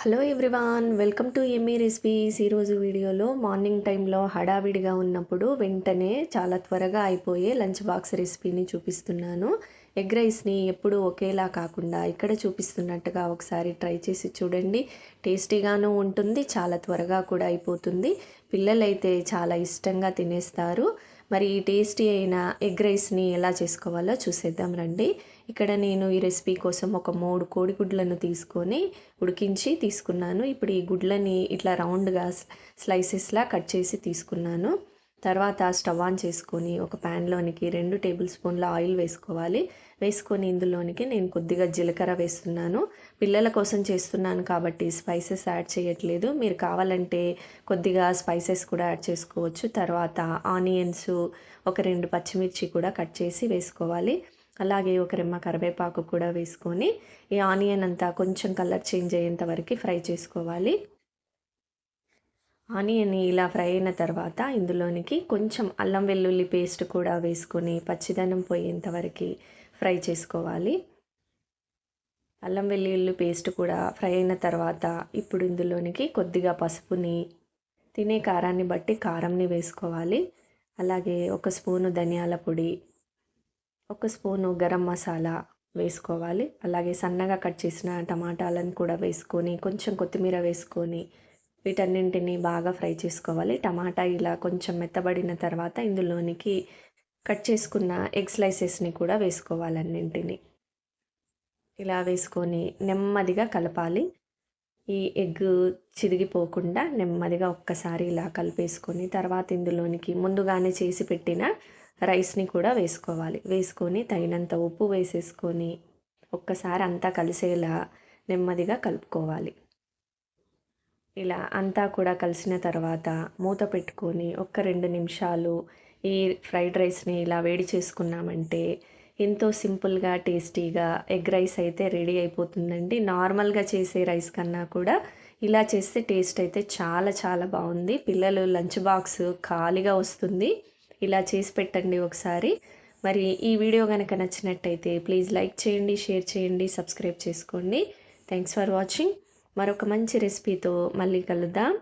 Hello everyone, welcome to Emmy recipes. ఈరోజు వీడియోలో morning టైంలో హడావిడిగా ఉన్నప్పుడు వెంటనే చాలా త్వరగా అయిపోయే లంచ్ బాక్స్ రెసిపీని చూపిస్తున్నాను. ఎగ్ రైస్ని ఎప్పుడూ ఒకేలా కాకుండా ఇక్కడ చూపిస్తున్నట్టుగా ఒకసారి ట్రై చేసి చూడండి. టేస్టీగాను ఉంటుంది, చాలా త్వరగా కూడా అయిపోతుంది. పిల్లలైతే చాలా ఇష్టంగా తినేస్తారు. మరి ఈ టేస్టీ అయిన ఎగ్ రైస్ని ఎలా చేసుకోవాలో చూసేద్దాం రండి. ఇక్కడ నేను ఈ రెసిపీ కోసం ఒక 3 కోడిగుడ్లను తీసుకొని ఉడికించి తీసుకున్నాను. ఇప్పుడు ఈ గుడ్లని ఇట్లా రౌండ్గా స్లైసెస్లా కట్ చేసి తీసుకున్నాను. తర్వాత స్టవ్ ఆన్ చేసుకొని ఒక ప్యాన్లోనికి 2 టేబుల్ స్పూన్ల ఆయిల్ వేసుకోవాలి. వేసుకొని ఇందులోనికి నేను కొద్దిగా జీలకర్ర వేస్తున్నాను. పిల్లల కోసం చేస్తున్నాను కాబట్టి స్పైసెస్ యాడ్ చేయట్లేదు. మీరు కావాలంటే కొద్దిగా స్పైసెస్ కూడా యాడ్ చేసుకోవచ్చు. తర్వాత ఆనియన్స్, ఒక 2 పచ్చిమిర్చి కూడా కట్ చేసి వేసుకోవాలి. అలాగే ఒక రెమ్మ కరివేపాకు కూడా వేసుకొని ఈ ఆనియన్ అంతా కొంచెం కలర్ చేంజ్ అయ్యేంత వరకు ఫ్రై చేసుకోవాలి. ఆనియన్ ఇలా ఫ్రై అయిన తర్వాత ఇందులోనికి కొంచెం అల్లం వెల్లుల్లి పేస్ట్ కూడా వేసుకొని పచ్చిదనం పోయేంత వరకు ఫ్రై చేసుకోవాలి. అల్లం వెల్లుల్లి పేస్ట్ కూడా ఫ్రై అయిన తర్వాత ఇప్పుడు ఇందులోనికి కొద్దిగా పసుపుని, తినే కారాన్ని బట్టి కారంని వేసుకోవాలి. అలాగే ఒక స్పూను ధనియాల పొడి, ఒక స్పూను గరం మసాలా వేసుకోవాలి. అలాగే సన్నగా కట్ చేసిన టమాటాలను కూడా వేసుకొని కొంచెం కొత్తిమీర వేసుకొని వీటన్నింటిని బాగా ఫ్రై చేసుకోవాలి. టమాటా ఇలా కొంచెం మెత్తబడిన తర్వాత ఇందులోనికి కట్ చేసుకున్న ఎగ్ స్లైసెస్ని కూడా వేసుకోవాలి. అన్నింటిని ఇలా వేసుకొని నెమ్మదిగా కలపాలి. ఈ ఎగ్ చిరిగిపోకుండా నెమ్మదిగా ఒక్కసారి ఇలా కలిపేసుకొని తర్వాత ఇందులోనికి ముందుగానే చేసి పెట్టిన రైస్ని కూడా వేసుకోవాలి. వేసుకొని తగినంత ఉప్పు వేసేసుకొని ఒక్కసారి అంతా కలిసేలా నెమ్మదిగా కలుపుకోవాలి. ఇలా అంతా కూడా కలిసిన తర్వాత మూత పెట్టుకొని ఒక 2 నిమిషాలు ఈ ఫ్రైడ్ రైస్ని ఇలా వేడి చేసుకున్నామంటే ఎంతో సింపుల్గా టేస్టీగా ఎగ్ రైస్ అయితే రెడీ అయిపోతుందండి. నార్మల్గా చేసే రైస్ కన్నా కూడా ఇలా చేస్తే టేస్ట్ అయితే చాలా చాలా బాగుంది. పిల్లలు లంచ్ బాక్స్ ఖాళీగా వస్తుంది. ఇలా చేసి పెట్టండి ఒకసారి. మరి ఈ వీడియో కనుక నచ్చినట్టయితే ప్లీజ్ లైక్ చేయండి, షేర్ చేయండి, సబ్స్క్రైబ్ చేసుకోండి. Thanks for watching. మరొక మంచి రెసిపీతో మళ్ళీ కలుద్దాం.